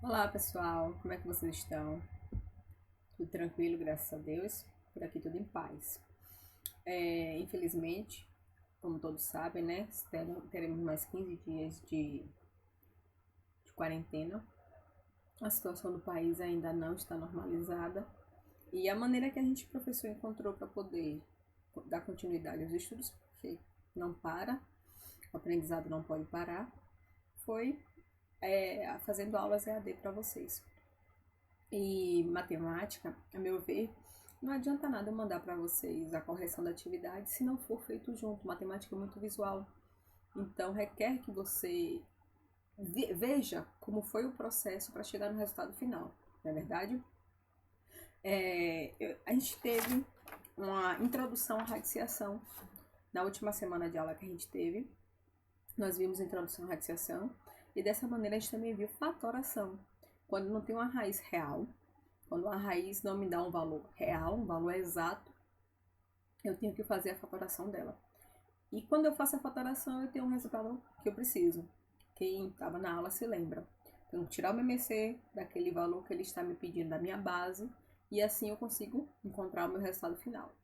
Olá pessoal, como é que vocês estão? Tudo tranquilo, graças a Deus. Por aqui tudo em paz. Infelizmente, como todos sabem, né? Teremos mais 15 dias de quarentena. A situação do país ainda não está normalizada. E a maneira que a gente, professor, encontrou para poder dar continuidade aos estudos, porque não para, o aprendizado não pode parar, foi fazendo aulas EAD para vocês. E matemática, a meu ver, não adianta nada eu mandar para vocês a correção da atividade se não for feito junto. Matemática é muito visual. Então, requer que você veja como foi o processo para chegar no resultado final, não é verdade? A gente teve uma introdução à radiciação na última semana de aula que a gente teve. Nós vimos introdução à radiciação e dessa maneira a gente também viu fatoração. Quando não tem uma raiz real, quando a raiz não me dá um valor real, um valor exato, eu tenho que fazer a fatoração dela. E quando eu faço a fatoração, eu tenho um resultado que eu preciso. Quem estava na aula se lembra. Tenho que tirar o MMC daquele valor que ele está me pedindo da minha base e assim eu consigo encontrar o meu resultado final.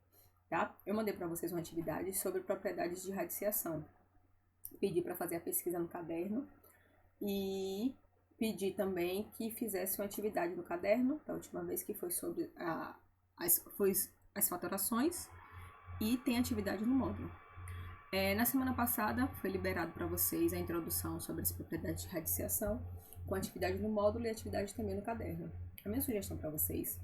Tá? Eu mandei para vocês uma atividade sobre propriedades de radiciação. Pedi para fazer a pesquisa no caderno e pedi também que fizesse uma atividade no caderno, da última vez que foi sobre as fatorações, e tem atividade no módulo. Na semana passada foi liberado para vocês a introdução sobre as propriedades de radiciação, com atividade no módulo e atividade também no caderno. A minha sugestão para vocês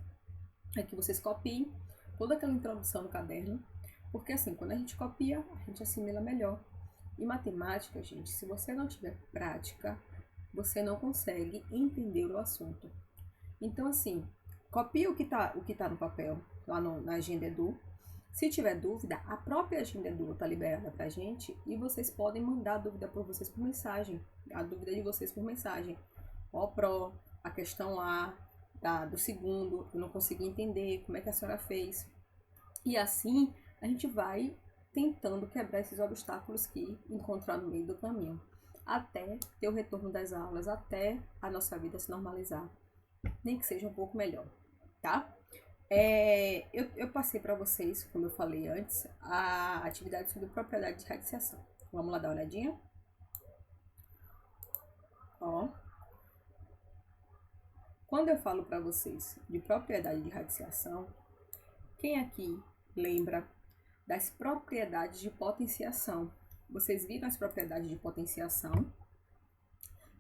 é que vocês copiem toda aquela introdução no caderno, porque assim, quando a gente copia, a gente assimila melhor. E matemática, gente, se você não tiver prática, você não consegue entender o assunto. Então, assim, copia o que tá no papel, lá na Agenda Edu. Se tiver dúvida, a própria Agenda Edu está liberada pra gente e vocês podem mandar a dúvida por vocês por mensagem. A dúvida de vocês por mensagem. Ó, Pro, a questão A, do segundo, eu não consegui entender, como é que a senhora fez. E assim, a gente vai tentando quebrar esses obstáculos que encontrar no meio do caminho, até ter o retorno das aulas, até a nossa vida se normalizar, nem que seja um pouco melhor, tá? Eu passei para vocês, como eu falei antes, a atividade sobre propriedade de radiciação. Vamos lá dar uma olhadinha? Ó, quando eu falo para vocês de propriedade de radiciação, quem aqui lembra das propriedades de potenciação? Vocês viram as propriedades de potenciação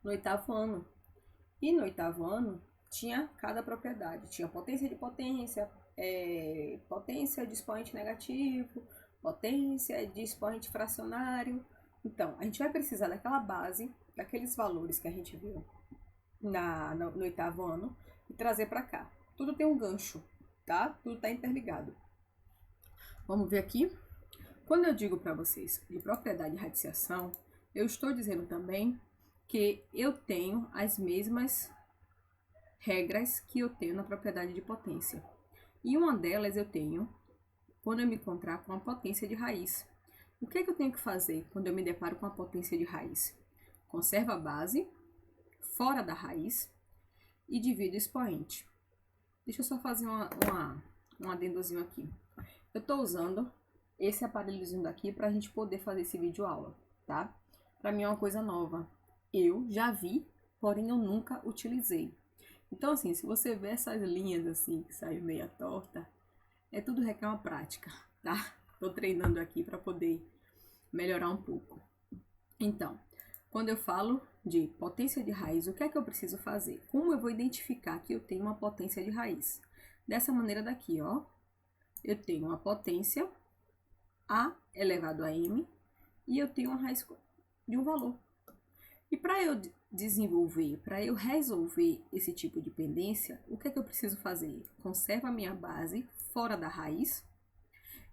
no oitavo ano. E no oitavo ano tinha cada propriedade. Tinha potência de potência, potência de expoente negativo, potência de expoente fracionário. Então, a gente vai precisar daquela base, daqueles valores que a gente viu no oitavo ano e trazer para cá. Tudo tem um gancho, tá? Tudo está interligado. Vamos ver aqui? Quando eu digo para vocês de propriedade de radiciação, eu estou dizendo também que eu tenho as mesmas regras que eu tenho na propriedade de potência. E uma delas eu tenho quando eu me encontrar com a potência de raiz. O que é que eu tenho que fazer quando eu me deparo com a potência de raiz? Conservo a base fora da raiz e divido o expoente. Deixa eu só fazer um adendozinho aqui. Eu estou usando esse aparelhozinho daqui para a gente poder fazer esse vídeo aula, tá? Para mim é uma coisa nova. Eu já vi, porém eu nunca utilizei. Então, assim, se você vê essas linhas assim, que saem meia torta, é tudo requer uma prática, tá? Tô treinando aqui para poder melhorar um pouco. Então, quando eu falo de potência de raiz, o que é que eu preciso fazer? Como eu vou identificar que eu tenho uma potência de raiz? Dessa maneira daqui, ó. Eu tenho uma potência A elevado a M e eu tenho uma raiz de um valor. E para eu desenvolver, para eu resolver esse tipo de pendência, o que é que eu preciso fazer? Conservo a minha base fora da raiz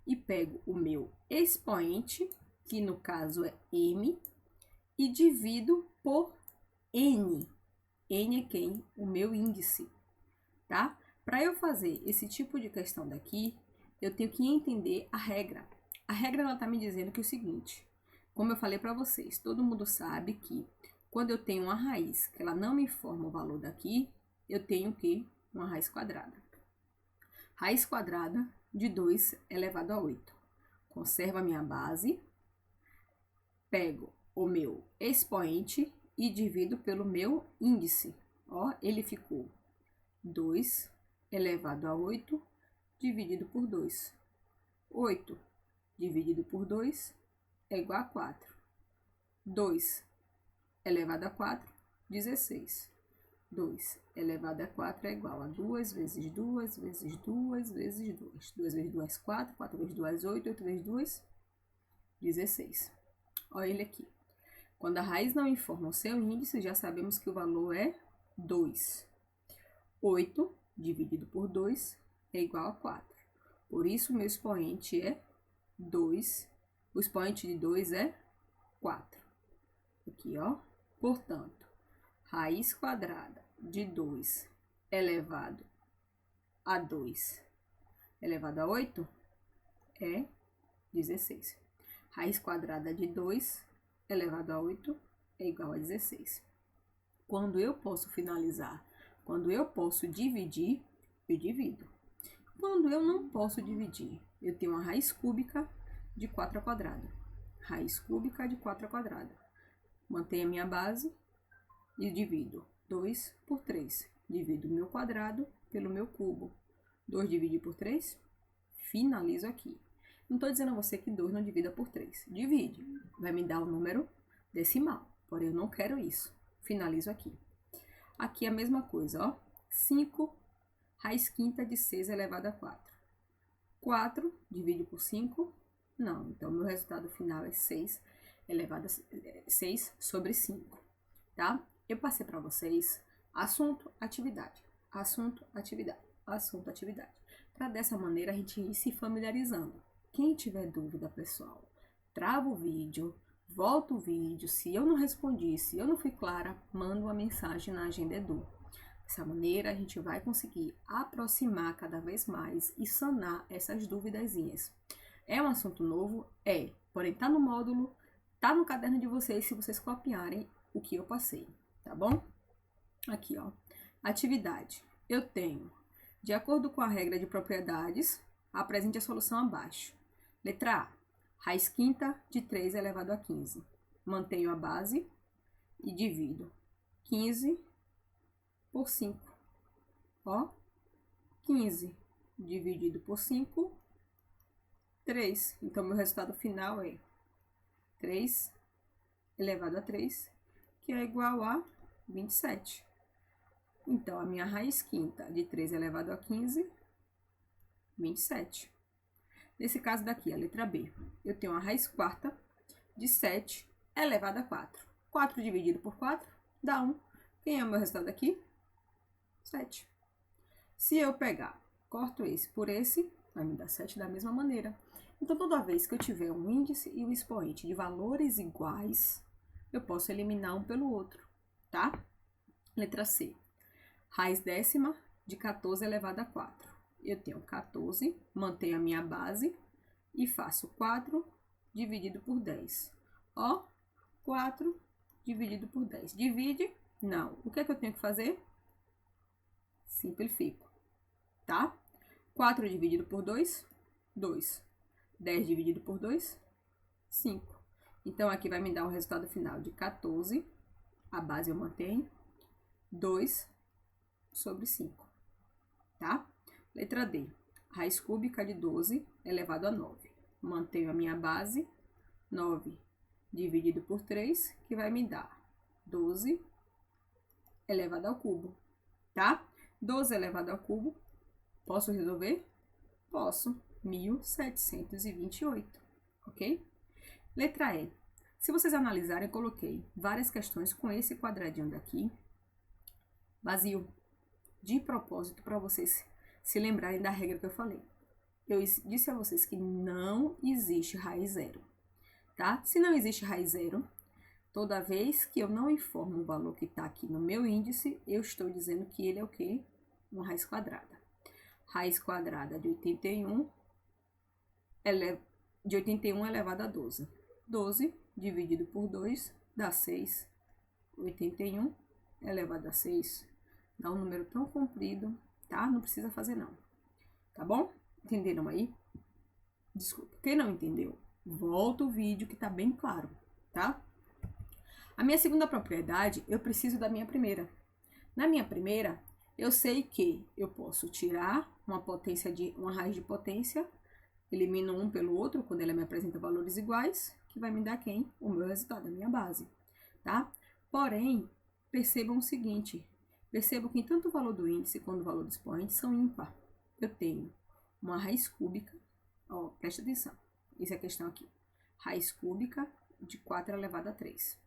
e pego o meu expoente, que no caso é M, e divido por N. N é quem? O meu índice, tá? Para eu fazer esse tipo de questão daqui, eu tenho que entender a regra. A regra ela tá me dizendo que é o seguinte, como eu falei para vocês, todo mundo sabe que Quando eu tenho uma raiz que ela não me informa o valor daqui, eu tenho o quê? Uma raiz quadrada. Raiz quadrada de 2 elevado a 8. Conservo a minha base, pego o meu expoente e divido pelo meu índice. Ó, ele ficou 2 elevado a 8 dividido por 2. 8 dividido por 2 é igual a 4. 2 elevado a 4, 16. 2 elevado a 4 é igual a 2 vezes 2 vezes 2 vezes 2. 2 vezes 2, 4. 4 vezes 2, 8. 8 vezes 2, 16. Olha ele aqui. Quando a raiz não informa o seu índice, já sabemos que o valor é 2. 8 dividido por 2 é igual a 4. Por isso, meu expoente é 2. O expoente de 2 é 4. Aqui, ó. Portanto, raiz quadrada de 2 elevado a 2 elevado a 8 é 16. Raiz quadrada de 2 elevado a 8 é igual a 16. Quando eu posso finalizar, quando eu posso dividir, eu divido. Quando eu não posso dividir, eu tenho uma raiz cúbica de 4 ao quadrado. Raiz cúbica de 4 ao quadrado. Mantenho a minha base e divido 2 por 3. Divido o meu quadrado pelo meu cubo. 2 dividido por 3, finalizo aqui. Não estou dizendo a você que 2 não divida por 3. Divide, vai me dar o número decimal, porém eu não quero isso. Finalizo aqui. Aqui a mesma coisa, ó. 5 raiz quinta de 6 elevado a 4. 4 divide por 5, não. Então, meu resultado final é 6 elevado a 6 sobre 5, tá? Eu passei para vocês assunto, atividade, assunto, atividade, assunto, atividade. Para dessa maneira a gente ir se familiarizando. Quem tiver dúvida, pessoal, trava o vídeo, volta o vídeo. Se eu não respondi, se eu não fui clara, manda uma mensagem na Agenda Edu. Dessa maneira a gente vai conseguir aproximar cada vez mais e sanar essas duvidazinhas. É um assunto novo? É, porém tá no módulo, tá no caderno de vocês se vocês copiarem o que eu passei, tá bom? Aqui, ó, atividade. Eu tenho, de acordo com a regra de propriedades, apresente a solução abaixo. Letra A, raiz quinta de 3 elevado a 15. Mantenho a base e divido 15 por 5. Ó, 15 dividido por 5, 3. Então, meu resultado final é 3 elevado a 3, que é igual a 27. Então, a minha raiz quinta de 3 elevado a 15, 27. Nesse caso daqui, a letra B, eu tenho a raiz quarta de 7 elevado a 4. 4 dividido por 4 dá 1. Quem é o meu resultado aqui? 7. Se eu pegar, corto esse por esse, vai me dar 7 da mesma maneira. Então, toda vez que eu tiver um índice e um expoente de valores iguais, eu posso eliminar um pelo outro, tá? Letra C. Raiz décima de 14 elevado a 4. Eu tenho 14, mantenho a minha base e faço 4 dividido por 10. Ó, 4 dividido por 10. Divide? Não. O que é que eu tenho que fazer? Simplifico, tá? 4 dividido por 2, 2. 10 dividido por 2, 5. Então, aqui vai me dar o resultado final de 14, a base eu mantenho, 2 sobre 5, tá? Letra D, raiz cúbica de 12 elevado a 9. Mantenho a minha base, 9 dividido por 3, que vai me dar 12 elevado ao cubo, tá? 12 elevado ao cubo, posso resolver? Posso. 1728, ok? Letra E. Se vocês analisarem, eu coloquei várias questões com esse quadradinho daqui, vazio, de propósito para vocês se lembrarem da regra que eu falei. Eu disse a vocês que não existe raiz zero, tá? Se não existe raiz zero, toda vez que eu não informo o valor que está aqui no meu índice, eu estou dizendo que ele é o quê? Uma raiz quadrada. Raiz quadrada de 81 elevado a 12. 12 dividido por 2 dá 6. 81 elevado a 6 dá um número tão comprido, tá? Não precisa fazer não, tá bom? Entenderam aí? Desculpa, quem não entendeu, volta o vídeo que tá bem claro, tá? A minha segunda propriedade, eu preciso da minha primeira. Na minha primeira, eu sei que eu posso tirar uma raiz de potência, elimino um pelo outro quando ela me apresenta valores iguais, que vai me dar quem? O meu resultado, a minha base, tá? Porém, percebam o seguinte, percebam que tanto o valor do índice quanto o valor do expoente são ímpar. Eu tenho uma raiz cúbica, ó, presta atenção, essa é a questão aqui, raiz cúbica de 4 elevado a 3.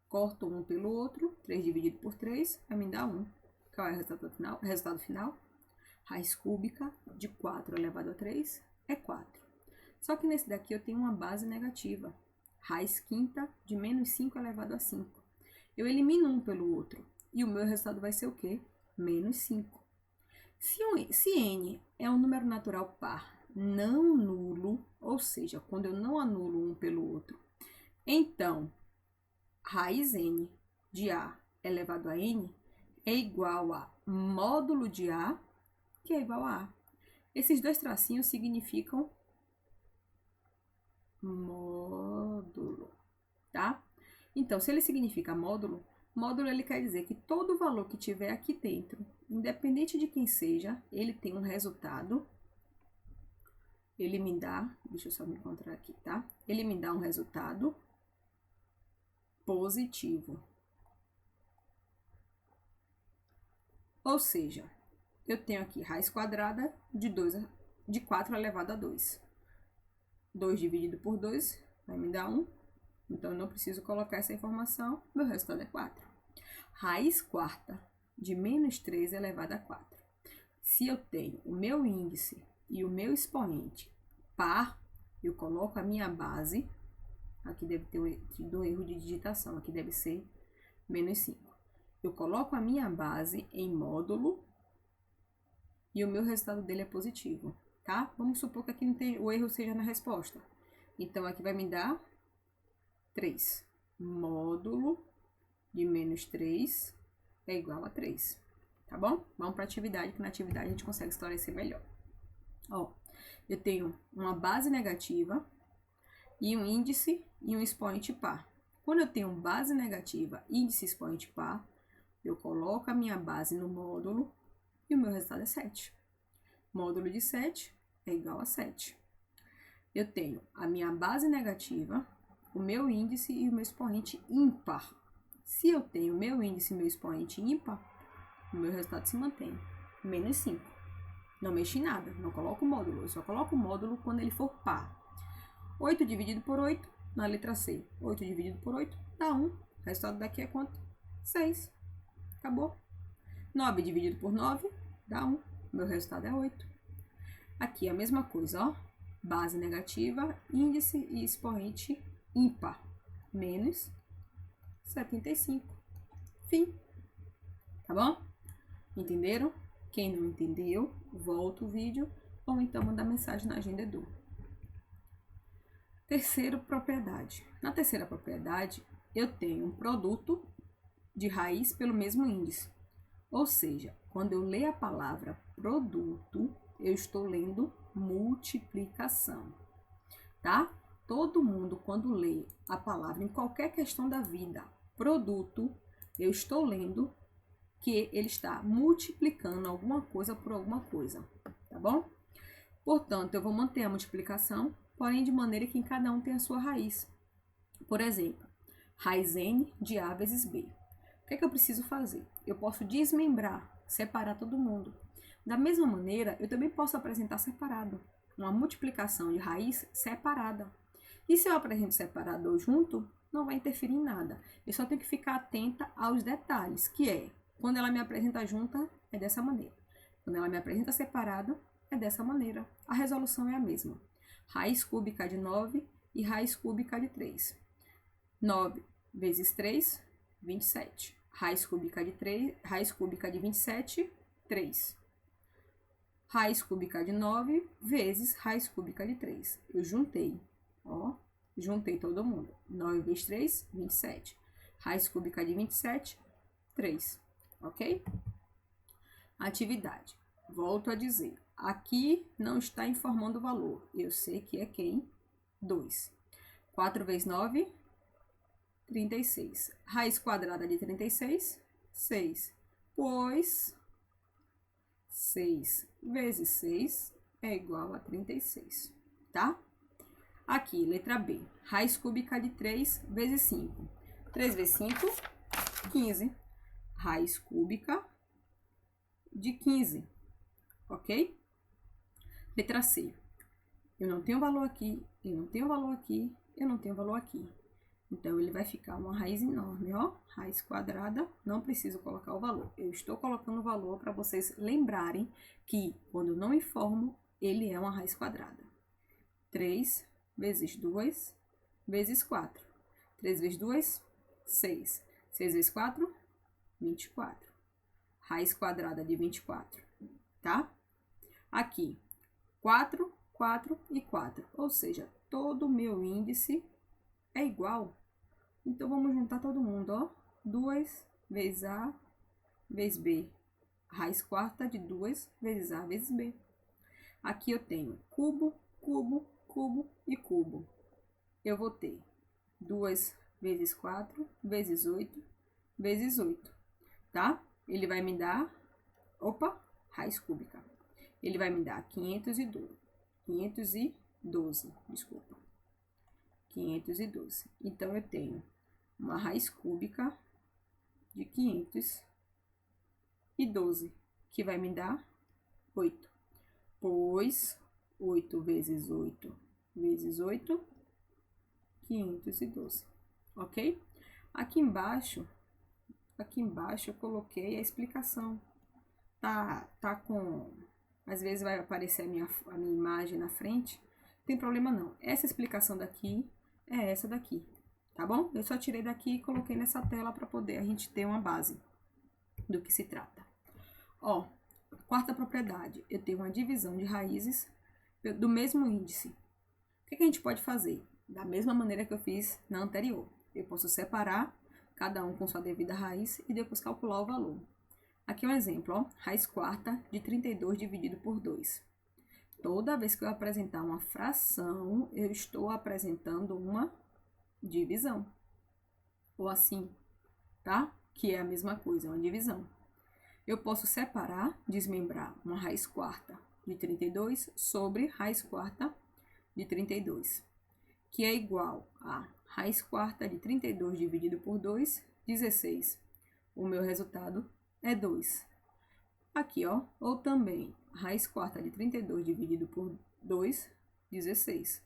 Corto um pelo outro, 3 dividido por 3, vai me dar 1. Qual é o resultado final? Resultado final? Raiz cúbica de 4 elevado a 3 é 4. Só que nesse daqui eu tenho uma base negativa. Raiz quinta de menos 5 elevado a 5. Eu elimino um pelo outro. E o meu resultado vai ser o quê? Menos 5. Se n é um número natural par não nulo, ou seja, quando eu não anulo um pelo outro, então raiz n de a elevado a n é igual a módulo de a, que é igual a a. Esses dois tracinhos significam módulo, tá? Então, se ele significa módulo, módulo ele quer dizer que todo valor que tiver aqui dentro, independente de quem seja, ele tem um resultado, ele me dá, deixa eu só me encontrar aqui, tá? Ele me dá um resultado positivo. Ou seja, eu tenho aqui raiz quadrada de 4 elevado a 2. 2 dividido por 2 vai me dar 1. Então, eu não preciso colocar essa informação. Meu resultado é 4. Raiz quarta de menos 3 elevado a 4. Se eu tenho o meu índice e o meu expoente par, eu coloco a minha base. Aqui deve ter um erro de digitação. Aqui deve ser menos 5. Eu coloco a minha base em módulo e o meu resultado dele é positivo, tá? Vamos supor que aqui não tem, o erro seja na resposta. Então, aqui vai me dar 3. Módulo de menos 3 é igual a 3, tá bom? Vamos para a atividade, que na atividade a gente consegue esclarecer melhor. Ó, eu tenho uma base negativa e um índice e um expoente par. Quando eu tenho base negativa, índice e expoente par, eu coloco a minha base no módulo e o meu resultado é 7. Módulo de 7 é igual a 7. Eu tenho a minha base negativa, o meu índice e o meu expoente ímpar. Se eu tenho o meu índice e meu expoente ímpar, o meu resultado se mantém. Menos 5. Não mexi em nada, não coloco o módulo. Eu só coloco o módulo quando ele for par. 8 dividido por 8, na letra C. 8 dividido por 8 dá 1. O resultado daqui é quanto? 6. Acabou. 9 dividido por 9 dá 1. Meu resultado é 8. Aqui é a mesma coisa, ó. Base negativa, índice e expoente ímpar. Menos 75. Fim. Tá bom? Entenderam? Quem não entendeu, volta o vídeo ou então manda mensagem na Agenda Edu. Terceira propriedade. Na terceira propriedade, eu tenho um produto de raiz pelo mesmo índice. Ou seja, quando eu leio a palavra produto, eu estou lendo multiplicação, tá? Todo mundo, quando lê a palavra em qualquer questão da vida, produto, eu estou lendo que ele está multiplicando alguma coisa por alguma coisa, tá bom? Portanto, eu vou manter a multiplicação, porém de maneira que em cada um tem a sua raiz. Por exemplo, raiz n de a vezes b. O que é que eu preciso fazer? Eu posso desmembrar, separar todo mundo. Da mesma maneira, eu também posso apresentar separado, uma multiplicação de raiz separada. E se eu apresento separado ou junto, não vai interferir em nada. Eu só tenho que ficar atenta aos detalhes, que é, quando ela me apresenta junta, é dessa maneira. Quando ela me apresenta separado, é dessa maneira. A resolução é a mesma. Raiz cúbica de 9 e raiz cúbica de 3. 9 vezes 3, 27. Raiz cúbica de 3, raiz cúbica de 27, 3. Raiz cúbica de 9 vezes raiz cúbica de 3. Eu juntei, ó, juntei todo mundo. 9 vezes 3, 27. Raiz cúbica de 27, 3. Ok? Atividade. Volto a dizer. Aqui não está informando o valor. Eu sei que é quem? 2. 4 vezes 9, 36. Raiz quadrada de 36, 6. Pois 6 vezes 6 é igual a 36, tá? Aqui, letra B. Raiz cúbica de 3 vezes 5. 3 vezes 5, 15. Raiz cúbica de 15, ok? Letra C. Eu não tenho valor aqui, eu não tenho valor aqui, eu não tenho valor aqui. Então, ele vai ficar uma raiz enorme, ó. Raiz quadrada, não preciso colocar o valor. Eu estou colocando o valor para vocês lembrarem que, quando eu não informo, ele é uma raiz quadrada. 3 vezes 2 vezes 4. 3 vezes 2, 6. 6 vezes 4, 24. Raiz quadrada de 24, tá? Aqui, 4, 4 e 4. Ou seja, todo o meu índice é igual. Então, vamos juntar todo mundo, ó. 2 vezes A vezes B. Raiz quarta de 2 vezes A vezes B. Aqui eu tenho cubo, cubo, cubo e cubo. Eu vou ter 2 vezes 4 vezes 8 vezes 8, tá? Ele vai me dar, raiz cúbica. Ele vai me dar 512, desculpa. 512. Então, eu tenho uma raiz cúbica de 512, que vai me dar 8. Pois 8 vezes 8 vezes 8, 512, ok? Aqui embaixo eu coloquei a explicação. Tá com... Às vezes vai aparecer a minha imagem na frente. Não tem problema não. Essa explicação daqui é essa daqui, tá bom? Eu só tirei daqui e coloquei nessa tela para poder a gente ter uma base do que se trata. Ó, quarta propriedade. Eu tenho uma divisão de raízes do mesmo índice. O que a gente pode fazer? Da mesma maneira que eu fiz na anterior. Eu posso separar cada um com sua devida raiz e depois calcular o valor. Aqui é um exemplo, ó. Raiz quarta de 32 dividido por 2. Toda vez que eu apresentar uma fração, eu estou apresentando uma divisão. Ou assim, tá? Que é a mesma coisa, uma divisão. Eu posso separar, desmembrar uma raiz quarta de 32 sobre raiz quarta de 32, que é igual a raiz quarta de 32 dividido por 2, 16. O meu resultado é 2. Aqui, ó, ou também raiz quarta de 32 dividido por 2, 16.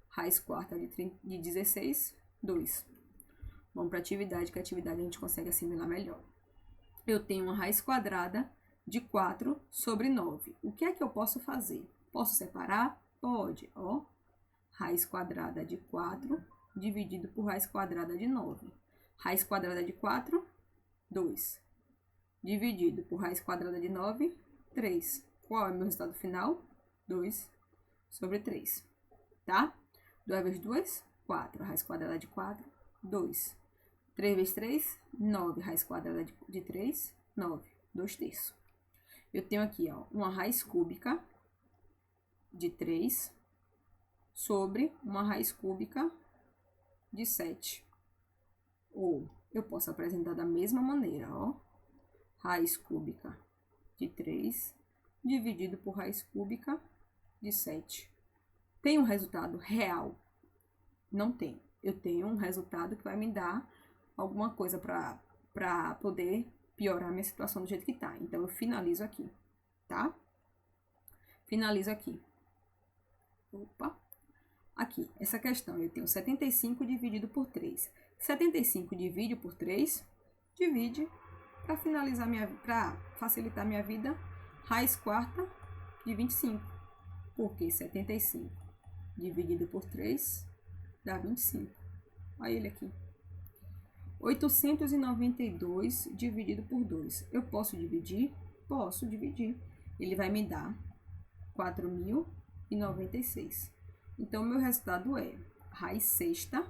Raiz quarta de 16, 2. Vamos para a atividade, que a atividade a gente consegue assimilar melhor. Eu tenho uma raiz quadrada de 4 sobre 9. O que é que eu posso fazer? Posso separar? Pode, ó. Raiz quadrada de 4 dividido por raiz quadrada de 9. Raiz quadrada de 4, 2. Dividido por raiz quadrada de 9, 3. Qual é o meu resultado final? 2 sobre 3, tá? 2 vezes 2, 4. Raiz quadrada de 4, 2. 3 vezes 3, 9. Raiz quadrada de 3, 9. 2 terços. Eu tenho aqui, ó, uma raiz cúbica de 3 sobre uma raiz cúbica de 7. Ou eu posso apresentar da mesma maneira, ó. Raiz cúbica de 3 dividido por raiz cúbica de 7. Tem um resultado real? Não tem. Eu tenho um resultado que vai me dar alguma coisa para poder piorar a minha situação do jeito que tá. Então, eu finalizo aqui, tá? Finalizo aqui. Opa. Aqui, essa questão, eu tenho 75 dividido por 3. 75 divide por 3, divide, para facilitar minha vida, raiz quarta de 25. Porque 75 dividido por 3 dá 25. Olha ele aqui. 892 dividido por 2. Eu posso dividir? Posso dividir. Ele vai me dar 4.096. Então, meu resultado é raiz sexta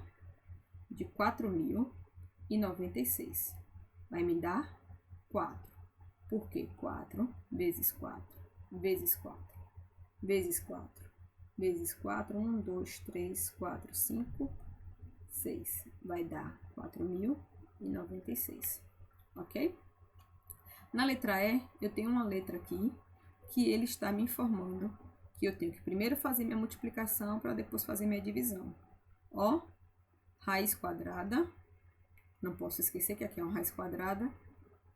de 4.000 1.096. Vai me dar 4. Por quê? 4 vezes 4 vezes 4 vezes 4 vezes 4. 1, 2, 3, 4, 5, 6. Vai dar 4.096. Ok? Na letra E, eu tenho uma letra aqui que ele está me informando que eu tenho que primeiro fazer minha multiplicação para depois fazer minha divisão. Ó, raiz quadrada, não posso esquecer que aqui é uma raiz quadrada,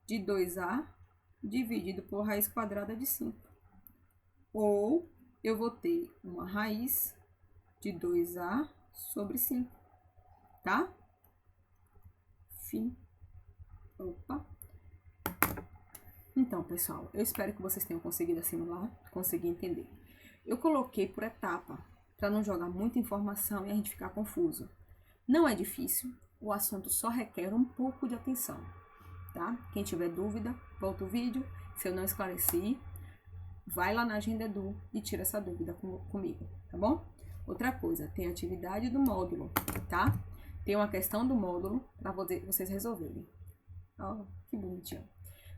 de 2A dividido por raiz quadrada de 5. Ou eu vou ter uma raiz de 2A sobre 5, tá? Fim. Opa. Então, pessoal, eu espero que vocês tenham conseguido assimilar, conseguir entender. Eu coloquei por etapa, para não jogar muita informação e a gente ficar confuso. Não é difícil, o assunto só requer um pouco de atenção, tá? Quem tiver dúvida, volta o vídeo. Se eu não esclareci, vai lá na Agenda Edu e tira essa dúvida comigo, tá bom? Outra coisa, tem a atividade do módulo, tá? Tem uma questão do módulo para vocês resolverem. Ó, que bonitinho.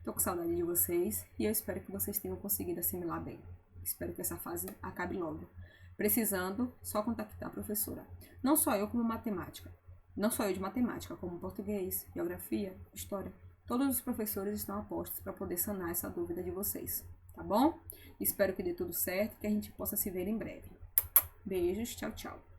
Tô com saudade de vocês e eu espero que vocês tenham conseguido assimilar bem. Espero que essa fase acabe logo. Precisando, só contactar a professora. Não só eu como matemática. Não só eu de matemática, como português, geografia, história. Todos os professores estão a postos para poder sanar essa dúvida de vocês. Tá bom? Espero que dê tudo certo e que a gente possa se ver em breve. Beijos, tchau, tchau.